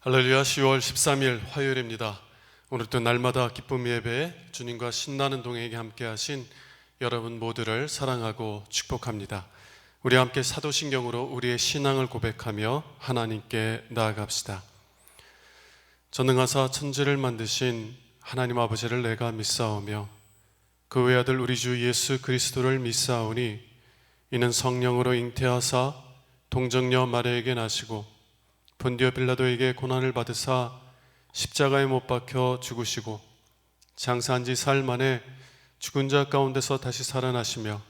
할렐루야. 10월 13일 화요일입니다. 오늘도 날마다 기쁨 예배 주님과 신나는 동행에 함께 하신 여러분 모두를 사랑하고 축복합니다. 우리 함께 사도신경으로 우리의 신앙을 고백하며 하나님께 나아갑시다. 전능하사 천지를 만드신 하나님 아버지를 내가 믿사오며 그 외아들 우리 주 예수 그리스도를 믿사오니 이는 성령으로 잉태하사 동정녀 마리아에게 나시고 본디오 빌라도에게 고난을 받으사 십자가에 못 박혀 죽으시고 장사한 지 사흘 만에 죽은 자 가운데서 다시 살아나시며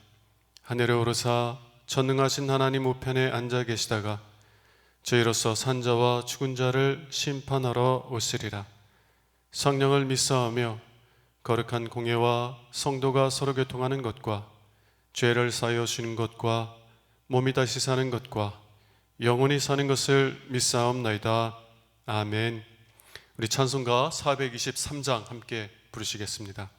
하늘에 오르사 전능하신 하나님 우편에 앉아 계시다가 저희로서 산 자와 죽은 자를 심판하러 오시리라. 성령을 믿사오며 거룩한 공예와 성도가 서로 교통하는 것과 죄를 사하여 주는 것과 몸이 다시 사는 것과 영원히 사는 것을 믿사옵나이다. 아멘. 우리 찬송가 423장 함께 부르시겠습니다.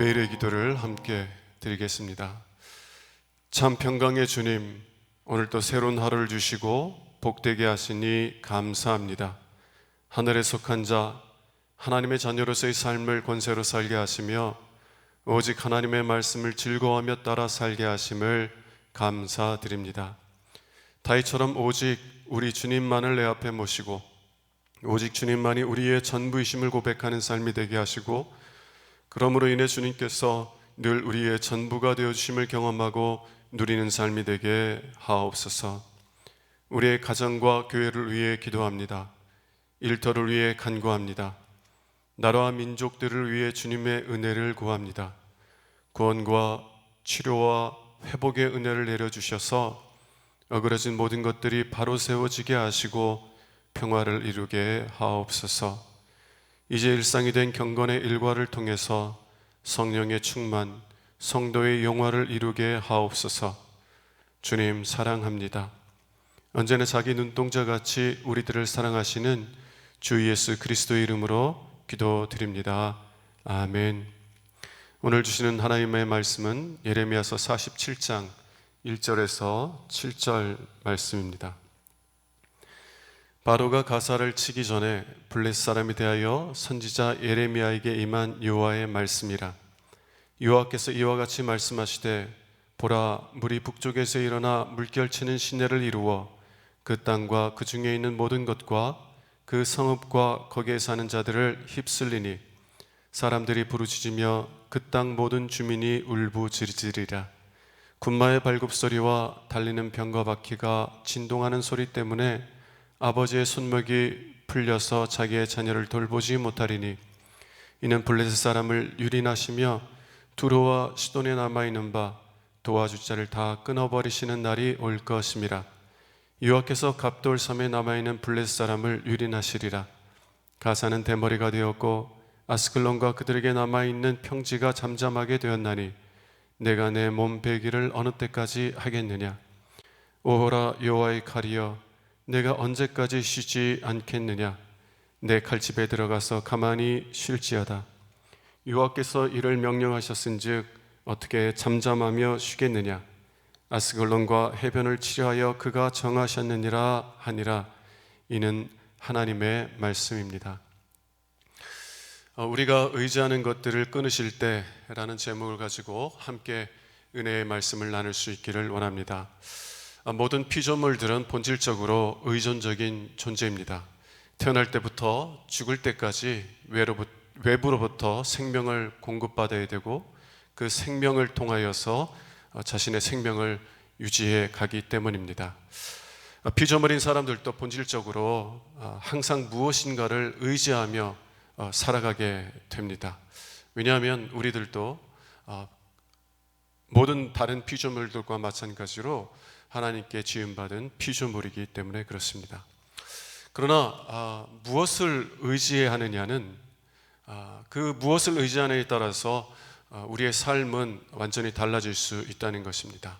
매일의 기도를 함께 드리겠습니다. 참 평강의 주님, 오늘도 새로운 하루를 주시고 복되게 하시니 감사합니다. 하늘에 속한 자, 하나님의 자녀로서의 삶을 권세로 살게 하시며 오직 하나님의 말씀을 즐거워하며 따라 살게 하심을 감사드립니다. 다윗처럼 오직 우리 주님만을 내 앞에 모시고 오직 주님만이 우리의 전부이심을 고백하는 삶이 되게 하시고, 그러므로 인해 주님께서 늘 우리의 전부가 되어주심을 경험하고 누리는 삶이 되게 하옵소서. 우리의 가정과 교회를 위해 기도합니다. 일터를 위해 간구합니다. 나라와 민족들을 위해 주님의 은혜를 구합니다. 구원과 치료와 회복의 은혜를 내려주셔서 어그러진 모든 것들이 바로 세워지게 하시고 평화를 이루게 하옵소서. 이제 일상이 된 경건의 일과를 통해서 성령의 충만, 성도의 영화를 이루게 하옵소서. 주님 사랑합니다. 언제나 자기 눈동자같이 우리들을 사랑하시는 주 예수 그리스도의 이름으로 기도드립니다. 아멘. 오늘 주시는 하나님의 말씀은 예레미야서 47장 1절에서 7절 말씀입니다. 바로가 가사를 치기 전에 블레셋 사람이 대하여 선지자 예레미야에게 임한 여호와의 말씀이라. 여호와께서 이와 같이 말씀하시되, 보라, 물이 북쪽에서 일어나 물결치는 시내를 이루어 그 땅과 그 중에 있는 모든 것과 그 성읍과 거기에 사는 자들을 휩쓸리니 사람들이 부르짖으며 그 땅 모든 주민이 울부짖으리라. 군마의 발굽소리와 달리는 병과 바퀴가 진동하는 소리 때문에 아버지의 손목이 풀려서 자기의 자녀를 돌보지 못하리니 이는 블레셋 사람을 유린하시며 두로와 시돈에 남아있는 바 도와줄 자를 다 끊어버리시는 날이 올 것임이라. 여호와께서 갑돌 섬에 남아있는 블레셋 사람을 유린하시리라. 가사는 대머리가 되었고 아스클론과 그들에게 남아있는 평지가 잠잠하게 되었나니 내가 내 몸 베기를 어느 때까지 하겠느냐. 오호라 여호와의 칼이여, 내가 언제까지 쉬지 않겠느냐. 내 칼집에 들어가서 가만히 쉴지어다. 여호와께서 이를 명령하셨은즉 어떻게 잠잠하며 쉬겠느냐. 아스글론과 해변을 치료하여 그가 정하셨느니라 하니라. 이는 하나님의 말씀입니다. 우리가 의지하는 것들을 끊으실 때라는 제목을 가지고 함께 은혜의 말씀을 나눌 수 있기를 원합니다. 모든 피조물들은 본질적으로 의존적인 존재입니다. 태어날 때부터 죽을 때까지 외부로부터 생명을 공급받아야 되고 그 생명을 통하여서 자신의 생명을 유지해 가기 때문입니다. 피조물인 사람들도 본질적으로 항상 무엇인가를 의지하며 살아가게 됩니다. 왜냐하면 우리들도 모든 다른 피조물들과 마찬가지로 하나님께 지음받은 피조물이기 때문에 그렇습니다. 그러나 무엇을 의지해야 하느냐는 그 무엇을 의지하느냐에 따라서 우리의 삶은 완전히 달라질 수 있다는 것입니다.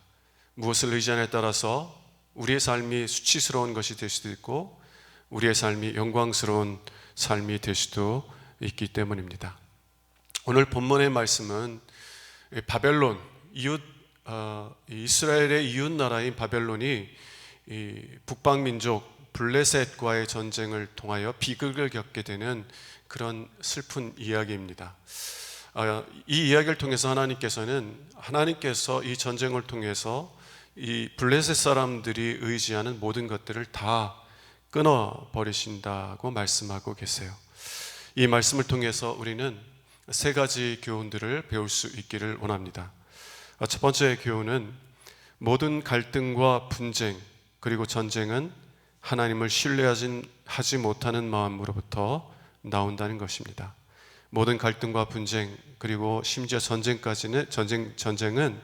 무엇을 의지하느냐에 따라서 우리의 삶이 수치스러운 것이 될 수도 있고 우리의 삶이 영광스러운 삶이 될 수도 있기 때문입니다. 오늘 본문의 말씀은 바벨론, 이스라엘의 이웃 나라인 바벨론이 북방민족 블레셋과의 전쟁을 통하여 비극을 겪게 되는 그런 슬픈 이야기입니다. 이 이야기를 통해서 하나님께서 이 전쟁을 통해서 이 블레셋 사람들이 의지하는 모든 것들을 다 끊어버리신다고 말씀하고 계세요. 이 말씀을 통해서 우리는 세 가지 교훈들을 배울 수 있기를 원합니다. 첫 번째 교훈은 모든 갈등과 분쟁 그리고 전쟁은 하나님을 신뢰하지 못하는 마음으로부터 나온다는 것입니다. 모든 갈등과 분쟁 그리고 심지어 전쟁은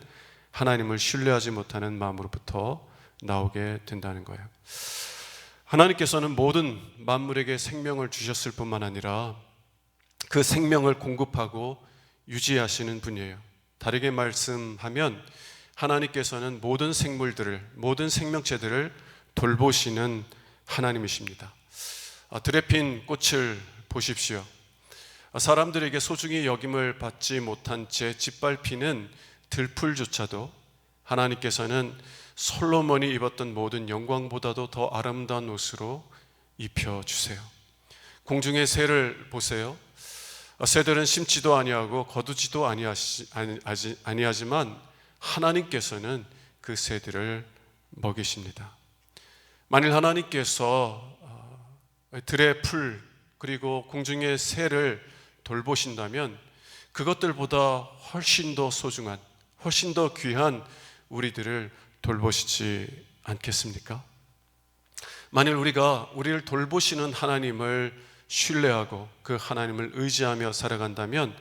하나님을 신뢰하지 못하는 마음으로부터 나오게 된다는 거예요. 하나님께서는 모든 만물에게 생명을 주셨을 뿐만 아니라 그 생명을 공급하고 유지하시는 분이에요. 다르게 말씀하면 하나님께서는 모든 생물들을, 모든 생명체들을 돌보시는 하나님이십니다. 들에 핀 꽃을 보십시오. 사람들에게 소중히 여김을 받지 못한 채 짓밟히는 들풀조차도 하나님께서는 솔로몬이 입었던 모든 영광보다도 더 아름다운 옷으로 입혀주세요. 공중의 새를 보세요. 새들은 심지도 아니하고 거두지도 아니하지만 하나님께서는 그 새들을 먹이십니다. 만일 하나님께서 들의 풀 그리고 공중의 새를 돌보신다면 그것들보다 훨씬 더 소중한, 훨씬 더 귀한 우리들을 돌보시지 않겠습니까? 만일 우리가 우리를 돌보시는 하나님을 신뢰하고 그 하나님을 의지하며 살아간다면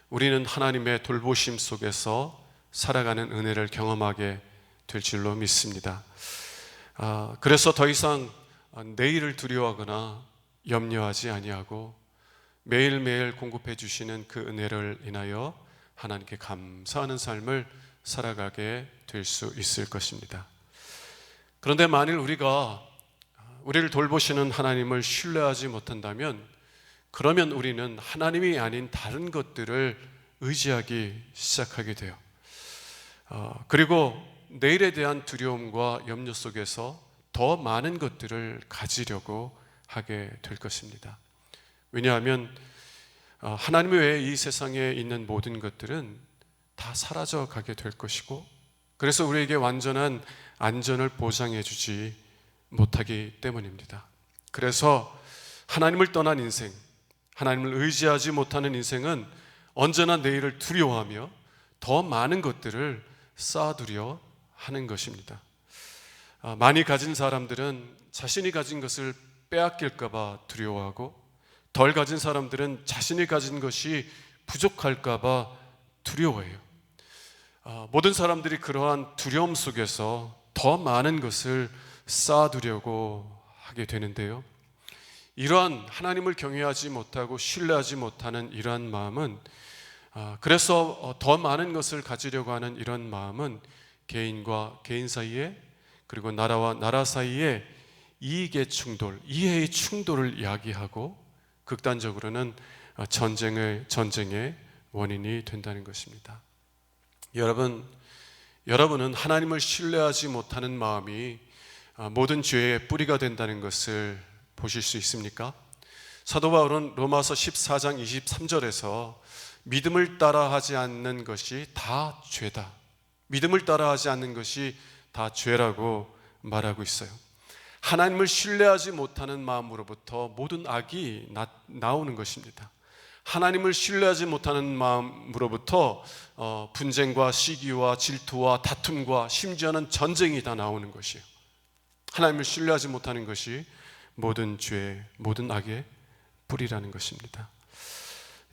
우리는 하나님의 돌보심 속에서 살아가는 은혜를 경험하게 될 줄로 믿습니다. 그래서 더 이상 내일을 두려워하거나 염려하지 아니하고 매일매일 공급해 주시는 그 은혜를 인하여 하나님께 감사하는 삶을 살아가게 될 수 있을 것입니다. 그런데 만일 우리를 돌보시는 하나님을 신뢰하지 못한다면 그러면 우리는 하나님이 아닌 다른 것들을 의지하기 시작하게 돼요. 그리고 내일에 대한 두려움과 염려 속에서 더 많은 것들을 가지려고 하게 될 것입니다. 왜냐하면 하나님 외에 이 세상에 있는 모든 것들은 다 사라져 가게 될 것이고, 그래서 우리에게 완전한 안전을 보장해 주지 못하기 때문입니다. 그래서 하나님을 떠난 인생, 하나님을 의지하지 못하는 인생은 언제나 내일을 두려워하며 더 많은 것들을 쌓아두려 하는 것입니다. 많이 가진 사람들은 자신이 가진 것을 빼앗길까 봐 두려워하고, 덜 가진 사람들은 자신이 가진 것이 부족할까 봐 두려워해요. 모든 사람들이 그러한 두려움 속에서 더 많은 것을 쌓아두려고 하게 되는데요, 이러한 하나님을 경외하지 못하고 신뢰하지 못하는 이러한 마음은, 그래서 더 많은 것을 가지려고 하는 이런 마음은 개인과 개인 사이에, 그리고 나라와 나라 사이에 이익의 충돌, 이해의 충돌을 야기하고 극단적으로는 전쟁의 원인이 된다는 것입니다. 여러분은 하나님을 신뢰하지 못하는 마음이 모든 죄의 뿌리가 된다는 것을 보실 수 있습니까? 사도 바울은 로마서 14장 23절에서 믿음을 따라하지 않는 것이 다 죄다, 믿음을 따라하지 않는 것이 다 죄라고 말하고 있어요. 하나님을 신뢰하지 못하는 마음으로부터 모든 악이 나오는 것입니다. 하나님을 신뢰하지 못하는 마음으로부터 분쟁과 시기와 질투와 다툼과 심지어는 전쟁이 다 나오는 것이에요. 하나님을 신뢰하지 못하는 것이 모든 죄, 모든 악의 뿌리라는 것입니다.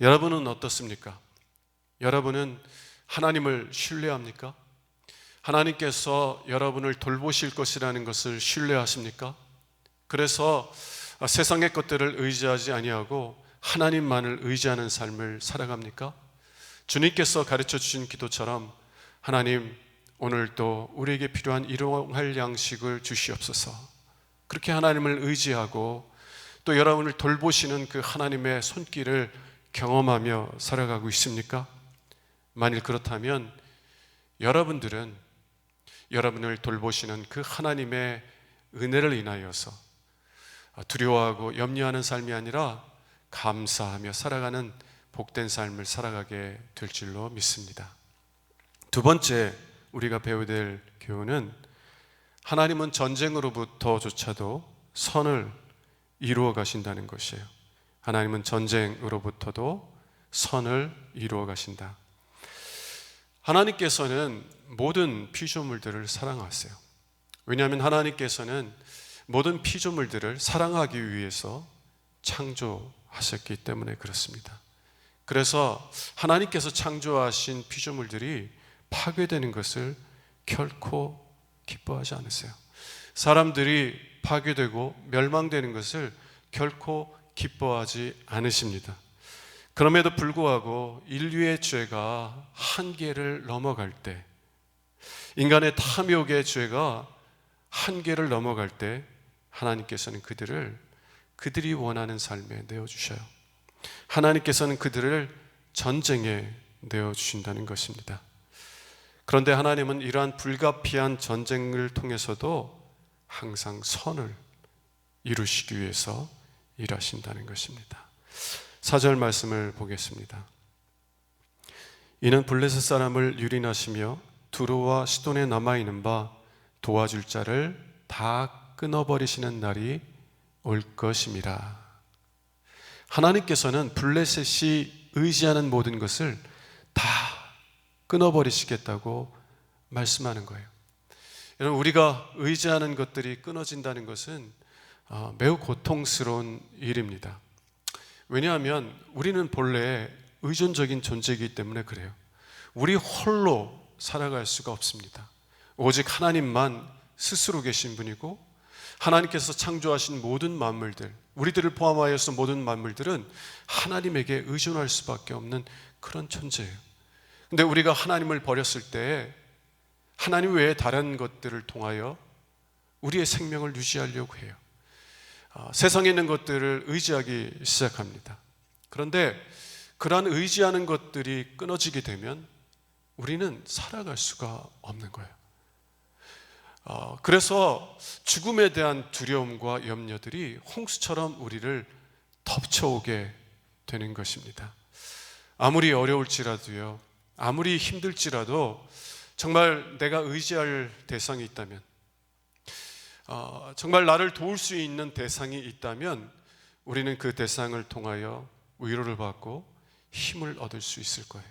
여러분은 어떻습니까? 여러분은 하나님을 신뢰합니까? 하나님께서 여러분을 돌보실 것이라는 것을 신뢰하십니까? 그래서 세상의 것들을 의지하지 아니하고 하나님만을 의지하는 삶을 살아갑니까? 주님께서 가르쳐 주신 기도처럼, 하나님 오늘도 우리에게 필요한 일용할 양식을 주시옵소서, 그렇게 하나님을 의지하고 또 여러분을 돌보시는 그 하나님의 손길을 경험하며 살아가고 있습니까? 만일 그렇다면 여러분들은 여러분을 돌보시는 그 하나님의 은혜를 인하여서 두려워하고 염려하는 삶이 아니라 감사하며 살아가는 복된 삶을 살아가게 될 줄로 믿습니다. 두 번째 우리가 배워야 될 교훈은, 하나님은 전쟁으로부터조차도 선을 이루어 가신다는 것이에요. 하나님은 전쟁으로부터도 선을 이루어 가신다. 하나님께서는 모든 피조물들을 사랑하세요. 왜냐하면 하나님께서는 모든 피조물들을 사랑하기 위해서 창조하셨기 때문에 그렇습니다. 그래서 하나님께서 창조하신 피조물들이 파괴되는 것을 결코 기뻐하지 않으세요. 사람들이 파괴되고 멸망되는 것을 결코 기뻐하지 않으십니다. 그럼에도 불구하고 인류의 죄가 한계를 넘어갈 때, 인간의 탐욕의 죄가 한계를 넘어갈 때 하나님께서는 그들이 원하는 삶에 내어주셔요. 하나님께서는 그들을 전쟁에 내어주신다는 것입니다. 그런데 하나님은 이러한 불가피한 전쟁을 통해서도 항상 선을 이루시기 위해서 일하신다는 것입니다. 4절 말씀을 보겠습니다. 이는 블레셋 사람을 유린하시며 두로와 시돈에 남아있는 바 도와줄 자를 다 끊어버리시는 날이 올 것임이라. 하나님께서는 블레셋이 의지하는 모든 것을 다 끊어버리시겠다고 말씀하는 거예요. 여러분, 우리가 의지하는 것들이 끊어진다는 것은 매우 고통스러운 일입니다. 왜냐하면 우리는 본래 의존적인 존재이기 때문에 그래요. 우리 홀로 살아갈 수가 없습니다. 오직 하나님만 스스로 계신 분이고, 하나님께서 창조하신 모든 만물들, 우리들을 포함하여서 모든 만물들은 하나님에게 의존할 수밖에 없는 그런 존재예요. 근데 우리가 하나님을 버렸을 때 하나님 외에 다른 것들을 통하여 우리의 생명을 유지하려고 해요. 세상에 있는 것들을 의지하기 시작합니다. 그런데 그러한 의지하는 것들이 끊어지게 되면 우리는 살아갈 수가 없는 거예요. 그래서 죽음에 대한 두려움과 염려들이 홍수처럼 우리를 덮쳐오게 되는 것입니다. 아무리 어려울지라도요, 아무리 힘들지라도 정말 내가 의지할 대상이 있다면, 정말 나를 도울 수 있는 대상이 있다면 우리는 그 대상을 통하여 위로를 받고 힘을 얻을 수 있을 거예요.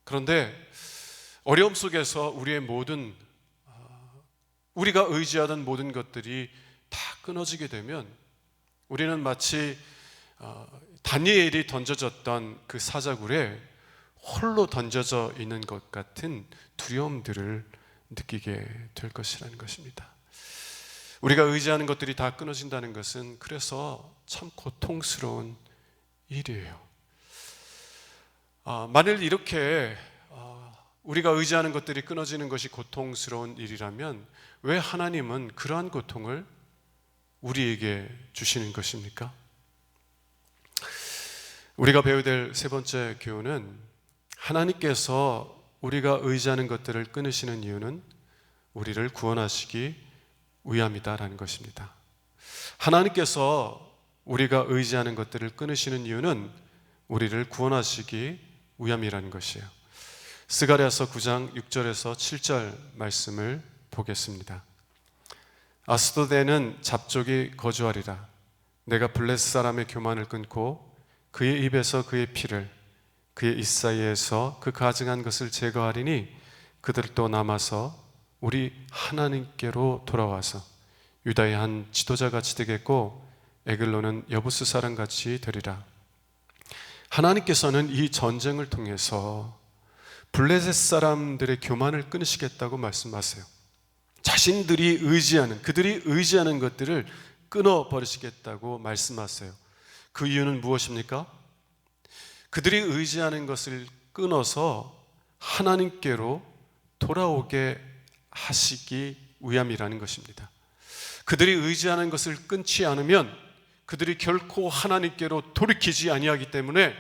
그런데 어려움 속에서 우리가 의지하던 모든 것들이 다 끊어지게 되면 우리는 마치 다니엘이 던져졌던 그 사자굴에 홀로 던져져 있는 것 같은 두려움들을 느끼게 될 것이라는 것입니다. 우리가 의지하는 것들이 다 끊어진다는 것은 그래서 참 고통스러운 일이에요. 만일 이렇게 우리가 의지하는 것들이 끊어지는 것이 고통스러운 일이라면 왜 하나님은 그러한 고통을 우리에게 주시는 것입니까? 우리가 배워야 될 세 번째 교훈은 하나님께서 우리가 의지하는 것들을 끊으시는 이유는 우리를 구원하시기 위함이다라는 것입니다. 하나님께서 우리가 의지하는 것들을 끊으시는 이유는 우리를 구원하시기 위함이라는 것이에요. 스가랴서 9장 6절에서 7절 말씀을 보겠습니다. 아스도데는 잡족이 거주하리라. 내가 블레셋 사람의 교만을 끊고 그의 입에서 그의 피를, 그의 입사이에서 그 가증한 것을 제거하리니 그들도 남아서 우리 하나님께로 돌아와서 유다의 한 지도자같이 되겠고 에글로는 여부스 사람같이 되리라. 하나님께서는 이 전쟁을 통해서 블레셋 사람들의 교만을 끊으시겠다고 말씀하세요. 자신들이 그들이 의지하는 것들을 끊어버리시겠다고 말씀하세요. 그 이유는 무엇입니까? 그들이 의지하는 것을 끊어서 하나님께로 돌아오게 하시기 위함이라는 것입니다. 그들이 의지하는 것을 끊지 않으면 그들이 결코 하나님께로 돌이키지 아니하기 때문에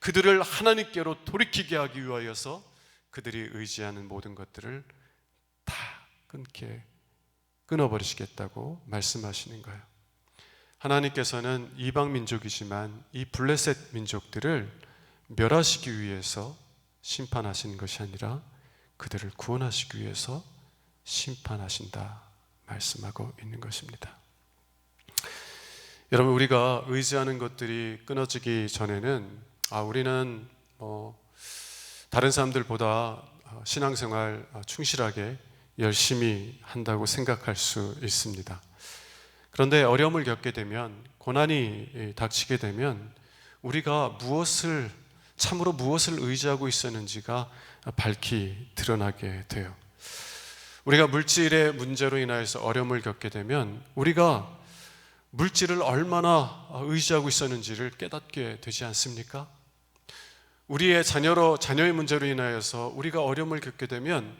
그들을 하나님께로 돌이키게 하기 위하여서 그들이 의지하는 모든 것들을 다 끊어버리시겠다고 말씀하시는 거예요. 하나님께서는 이방 민족이지만 이 블레셋 민족들을 멸하시기 위해서 심판하시는 것이 아니라 그들을 구원하시기 위해서 심판하신다 말씀하고 있는 것입니다. 여러분, 우리가 의지하는 것들이 끊어지기 전에는 우리는 다른 사람들보다 신앙생활 충실하게 열심히 한다고 생각할 수 있습니다. 그런데 어려움을 겪게 되면, 고난이 닥치게 되면 우리가 참으로 무엇을 의지하고 있었는지가 밝히 드러나게 돼요. 우리가 물질의 문제로 인하여서 어려움을 겪게 되면 우리가 물질을 얼마나 의지하고 있었는지를 깨닫게 되지 않습니까? 우리의 자녀의 문제로 인하여서 우리가 어려움을 겪게 되면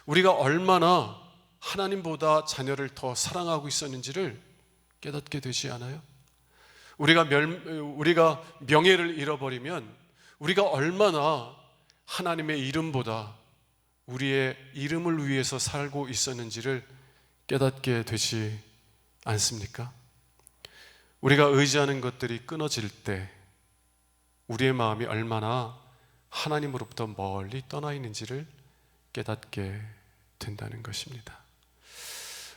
우리가 얼마나 하나님보다 자녀를 더 사랑하고 있었는지를 깨닫게 되지 않아요? 우리가 명예를 잃어버리면 우리가 얼마나 하나님의 이름보다 우리의 이름을 위해서 살고 있었는지를 깨닫게 되지 않습니까? 우리가 의지하는 것들이 끊어질 때 우리의 마음이 얼마나 하나님으로부터 멀리 떠나 있는지를 깨닫게 된다는 것입니다.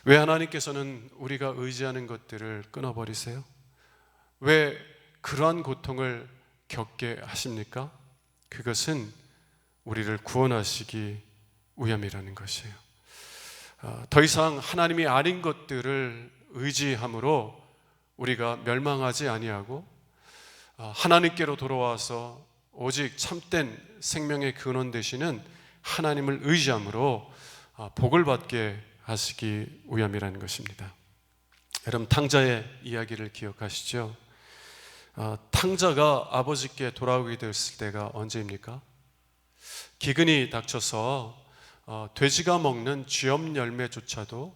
왜 하나님께서는 우리가 의지하는 것들을 끊어버리세요? 왜 그러한 고통을 겪게 하십니까? 그것은 우리를 구원하시기 위함이라는 것이에요. 더 이상 하나님이 아닌 것들을 의지함으로 우리가 멸망하지 아니하고 하나님께로 돌아와서 오직 참된 생명의 근원 되시는 하나님을 의지함으로 복을 받게 하시기 위함이라는 것입니다. 여러분, 탕자의 이야기를 기억하시죠? 탕자가 아버지께 돌아오게 되었을 때가 언제입니까? 기근이 닥쳐서 돼지가 먹는 쥐엄 열매조차도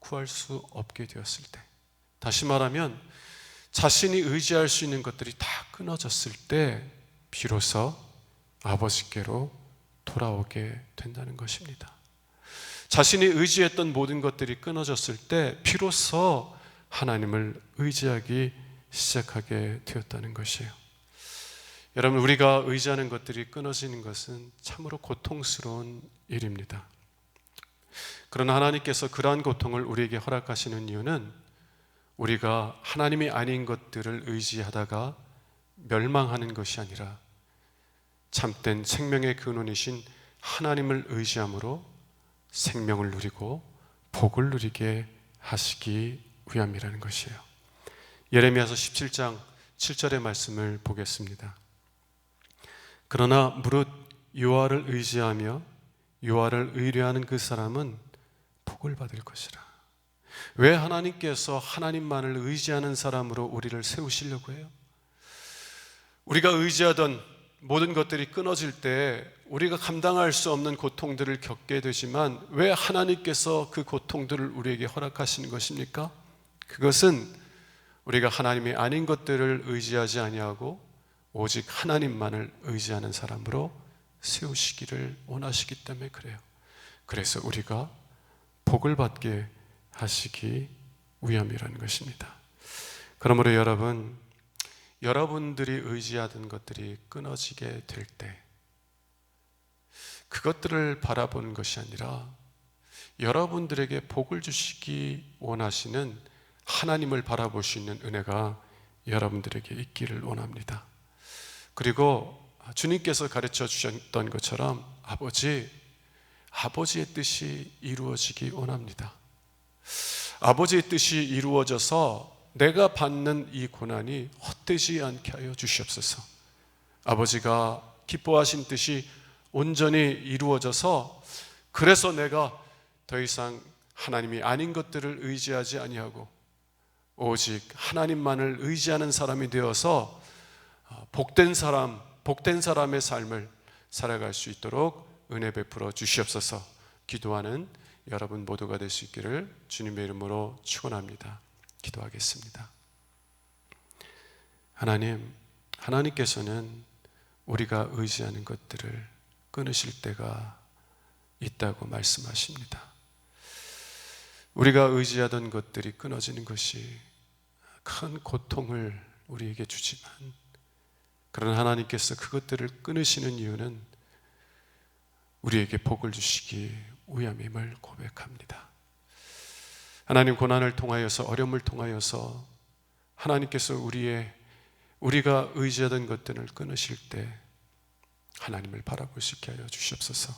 구할 수 없게 되었을 때, 다시 말하면 자신이 의지할 수 있는 것들이 다 끊어졌을 때 비로소 아버지께로 돌아오게 된다는 것입니다. 자신이 의지했던 모든 것들이 끊어졌을 때 비로소 하나님을 의지하기 시작하게 되었다는 것이에요. 여러분, 우리가 의지하는 것들이 끊어지는 것은 참으로 고통스러운 일입니다. 그러나 하나님께서 그러한 고통을 우리에게 허락하시는 이유는 우리가 하나님이 아닌 것들을 의지하다가 멸망하는 것이 아니라 참된 생명의 근원이신 하나님을 의지함으로 생명을 누리고 복을 누리게 하시기 위함이라는 것이에요. 예레미야서 17장 7절의 말씀을 보겠습니다. 그러나 무릇 여호와를 의지하며 여호와를 의뢰하는 그 사람은 복을 받을 것이라. 왜 하나님께서 하나님만을 의지하는 사람으로 우리를 세우시려고 해요? 우리가 의지하던 모든 것들이 끊어질 때 우리가 감당할 수 없는 고통들을 겪게 되지만 왜 하나님께서 그 고통들을 우리에게 허락하시는 것입니까? 그것은 우리가 하나님이 아닌 것들을 의지하지 아니하고 오직 하나님만을 의지하는 사람으로 세우시기를 원하시기 때문에 그래요. 그래서 우리가 복을 받게 하시기 위함이라는 것입니다. 그러므로 여러분들이 의지하던 것들이 끊어지게 될 때 그것들을 바라보는 것이 아니라 여러분들에게 복을 주시기 원하시는 하나님을 바라볼 수 있는 은혜가 여러분들에게 있기를 원합니다. 그리고 주님께서 가르쳐 주셨던 것처럼 아버지의 뜻이 이루어지기 원합니다. 아버지의 뜻이 이루어져서 내가 받는 이 고난이 헛되지 않게 하여 주시옵소서. 아버지가 기뻐하신 뜻이 온전히 이루어져서 그래서 내가 더 이상 하나님이 아닌 것들을 의지하지 아니하고 오직 하나님만을 의지하는 사람이 되어서 복된 사람의 삶을 살아갈 수 있도록 은혜 베풀어 주시옵소서. 기도하는 여러분 모두가 될 수 있기를 주님의 이름으로 축원합니다. 기도하겠습니다. 하나님께서는 우리가 의지하는 것들을 끊으실 때가 있다고 말씀하십니다. 우리가 의지하던 것들이 끊어지는 것이 큰 고통을 우리에게 주지만 그러나 하나님께서 그것들을 끊으시는 이유는 우리에게 복을 주시기 위함임을 고백합니다. 하나님, 고난을 통하여서 어려움을 통하여서 하나님께서 우리가 의지하던 것들을 끊으실 때 하나님을 바라볼 수 있게 하여 주시옵소서.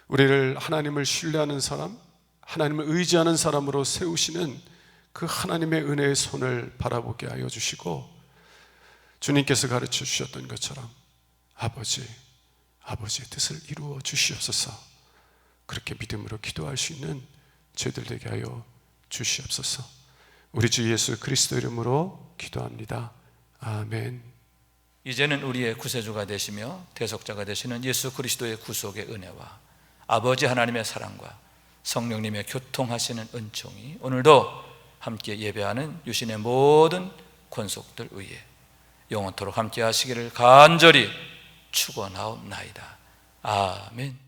우리를 하나님을 신뢰하는 사람, 하나님을 의지하는 사람으로 세우시는 그 하나님의 은혜의 손을 바라보게 하여 주시고 주님께서 가르쳐 주셨던 것처럼 아버지의 뜻을 이루어 주시옵소서. 그렇게 믿음으로 기도할 수 있는 저희들 되게 하여 주시옵소서. 우리 주 예수 그리스도 이름으로 기도합니다. 아멘. 이제는 우리의 구세주가 되시며 대속자가 되시는 예수 그리스도의 구속의 은혜와 아버지 하나님의 사랑과 성령님의 교통하시는 은총이 오늘도 함께 예배하는 유신의 모든 권속들 위에 영원토록 함께 하시기를 간절히 축원하옵나이다. 아멘.